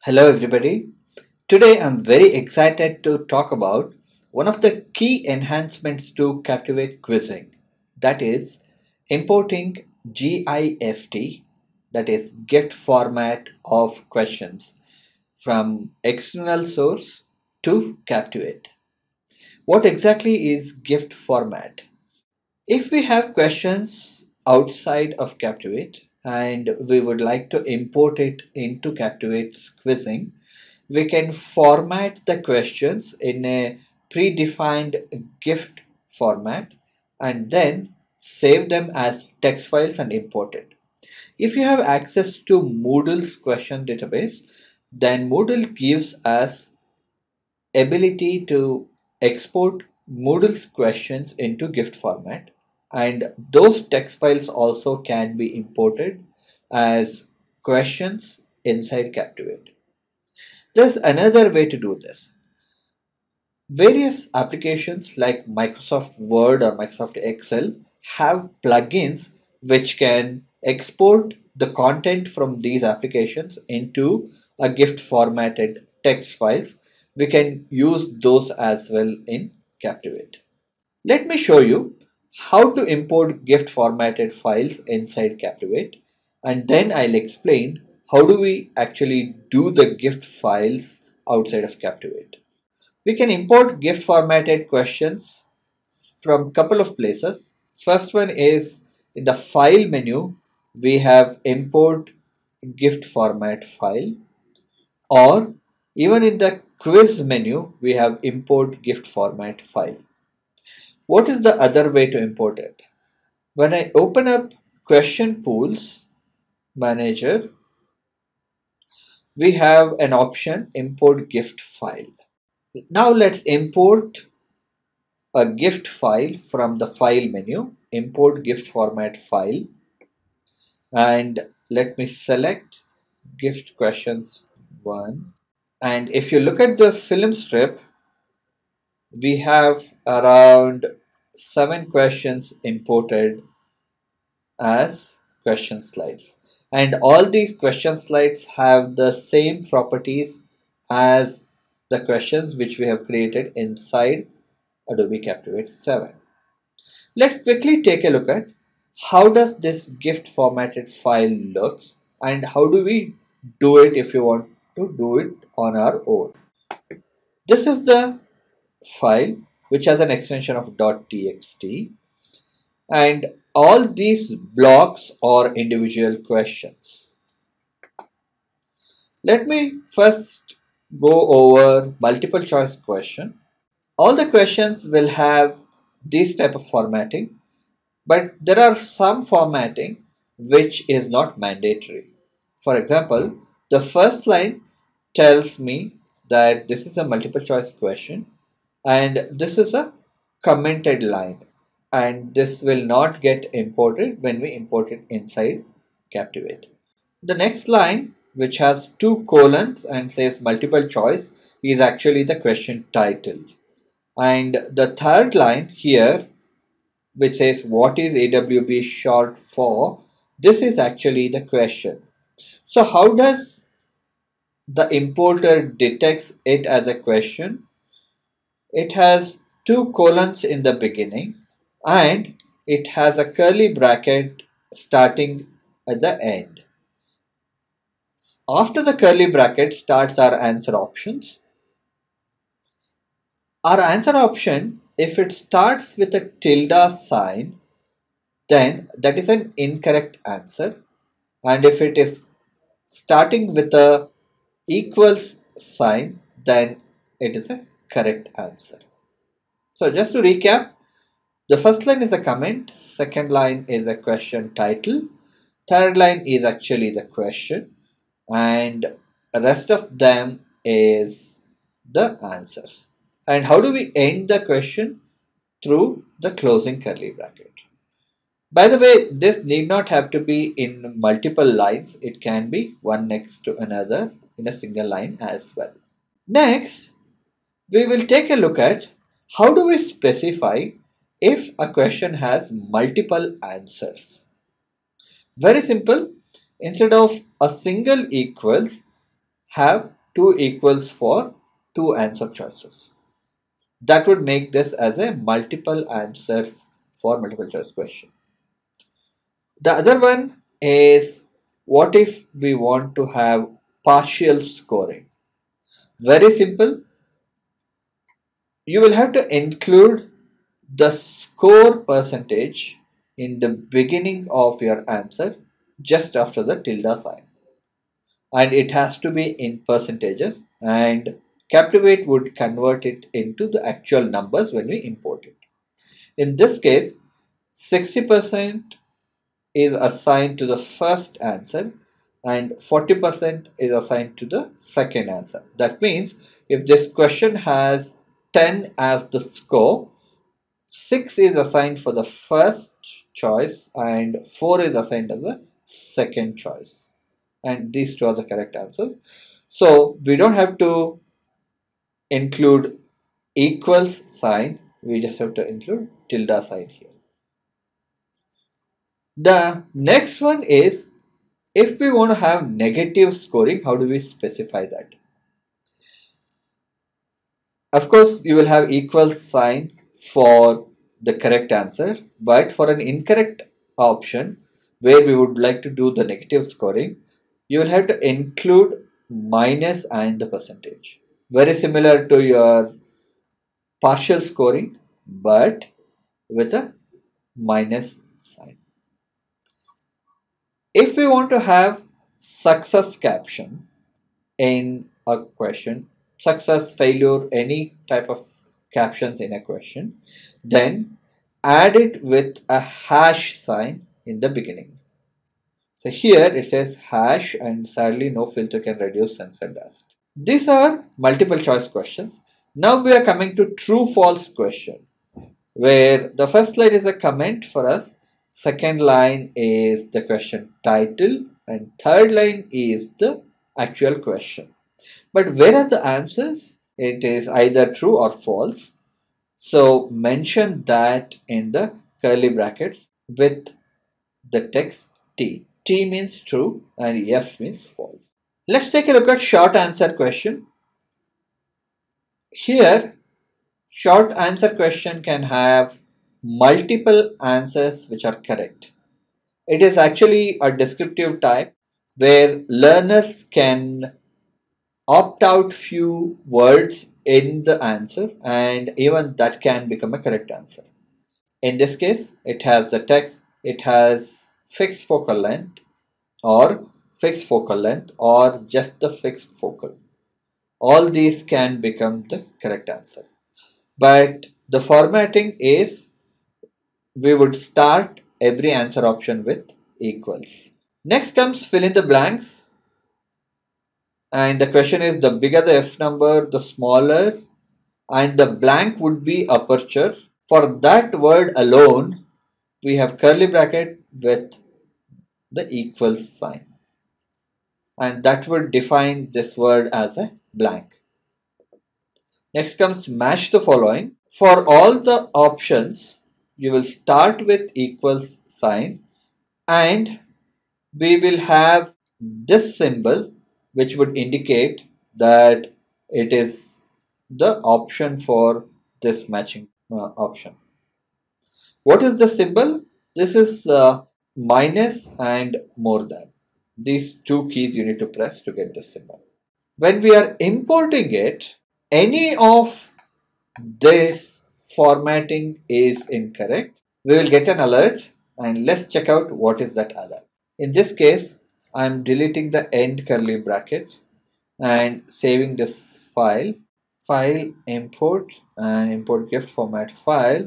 Hello everybody. Today I'm very excited to talk about one of the key enhancements to Captivate quizzing, that is importing GIFT, that is gift format of questions from external source to Captivate. What exactly is gift format? If we have questions outside of Captivate and we would like to import it into Captivate's quizzing, we can format the questions in a predefined gift format and then save them as text files and import it. If you have access to Moodle's question database, then Moodle gives us ability to export Moodle's questions into gift format, and those text files also can be imported as questions inside Captivate. There's another way to do this. Various applications like Microsoft Word or Microsoft Excel have plugins which can export the content from these applications into a GIF formatted text files. We can use those as well in Captivate. Let me show you how to import GIF formatted files inside Captivate, and then I'll explain how do we actually do the GIF files outside of Captivate. We can import GIF formatted questions from couple of places. First one is in the file menu, we have import GIF format file, or even in the quiz menu, we have import GIF format file. What is the other way to import it? When I open up question pools manager, we have an option import GIF file. Now let's import a GIF file from the file menu, import GIF format file, and let me select GIF questions 1. And if you look at the film strip, we have around 7 questions imported as question slides. And all these question slides have the same properties as the questions which we have created inside Adobe Captivate 7. Let's quickly take a look at how does this GIF formatted file looks and how do we do it if you want to do it on our own. This is the file which has an extension of .txt, and all these blocks are individual questions. Let me first go over multiple choice question. All the questions will have this type of formatting, but there are some formatting which is not mandatory. For example, the first line tells me that this is a multiple choice question and this is a commented line, and this will not get imported when we import it inside Captivate. The next line, which has 2 colons and says multiple choice, is actually the question title. And the third line here, which says what is AWB short for, this is actually the question. So how does the importer detects it as a question? It has 2 colons in the beginning and it has a curly bracket starting at the end. After the curly bracket starts our answer options. Our answer option, if it starts with a tilde sign, then that is an incorrect answer, and if it is starting with a equals sign, then it is a correct answer. So just to recap, the first line is a comment, second line is a question title, third line is actually the question, and the rest of them is the answers. And how do we end the question? Through the closing curly bracket. By the way, this need not have to be in multiple lines. It can be one next to another in a single line as well. Next, we will take a look at how do we specify if a question has multiple answers. Very simple. Instead of a single equals, have 2 equals for 2 answer choices. That would make this as a multiple answers for multiple choice question. The other one is, what if we want to have partial scoring? Very simple. You will have to include the score percentage in the beginning of your answer just after the tilde sign. And it has to be in percentages, and Captivate would convert it into the actual numbers when we import it. In this case, 60% is assigned to the first answer and 40% is assigned to the second answer. That means if this question has 10 as the score, 6 is assigned for the first choice and 4 is assigned as a second choice. And these two are the correct answers. So we don't have to include equals sign, we just have to include tilde sign here. The next one is, if we want to have negative scoring, how do we specify that? Of course, you will have equal sign for the correct answer, but for an incorrect option where we would like to do the negative scoring, you will have to include minus and the percentage. Very similar to your partial scoring, but with a minus sign. If we want to have success caption in a question, success, failure, any type of captions in a question, then add it with a hash sign in the beginning. So here it says hash, and sadly no filter can reduce sensor dust. These are multiple choice questions. Now we are coming to true false question, where the first line is a comment for us, second line is the question title, and third line is the actual question. But where are the answers? It is either true or false. So mention that in the curly brackets with the text T. T means true and F means false. Let's take a look at short answer question. Here, short answer question can have multiple answers which are correct. It is actually a descriptive type where learners can opt out few words in the answer, and even that can become a correct answer. In this case, it has the text, it has fixed focal length or fixed focal length or just the fixed focal. All these can become the correct answer. But the formatting is, we would start every answer option with equals. Next comes fill in the blanks. And the question is, the bigger the F number, the smaller, and the blank would be aperture. For that word alone, we have curly bracket with the equal sign. And that would define this word as a blank. Next comes match the following. For all the options, you will start with equals sign, and we will have this symbol which would indicate that it is the option for this matching option. What is the symbol? This is minus and more than. These two keys you need to press to get this symbol. When we are importing it, any of this formatting is incorrect, we will get an alert, and let's check out what is that alert. In this case, I'm deleting the end curly bracket and saving this file. File, import, and import gift format file,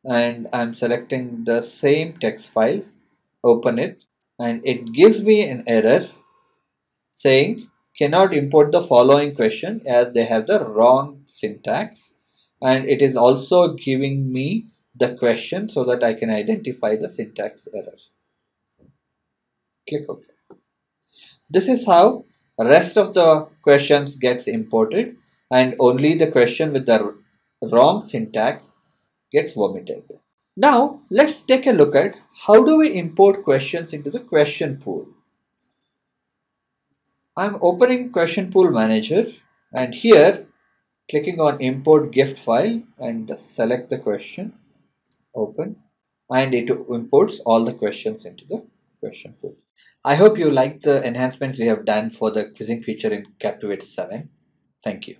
and I'm selecting the same text file, open it, and it gives me an error saying cannot import the following question as they have the wrong syntax, and it is also giving me the question so that I can identify the syntax error. Click OK. This is how rest of the questions gets imported, and only the question with the wrong syntax gets vomited. Now let's take a look at how do we import questions into the question pool. I'm opening question pool manager, and here clicking on import gift file and select the question, open, and it imports all the questions into the question pool. I hope you like the enhancements we have done for the quizzing feature in Captivate 7. Thank you.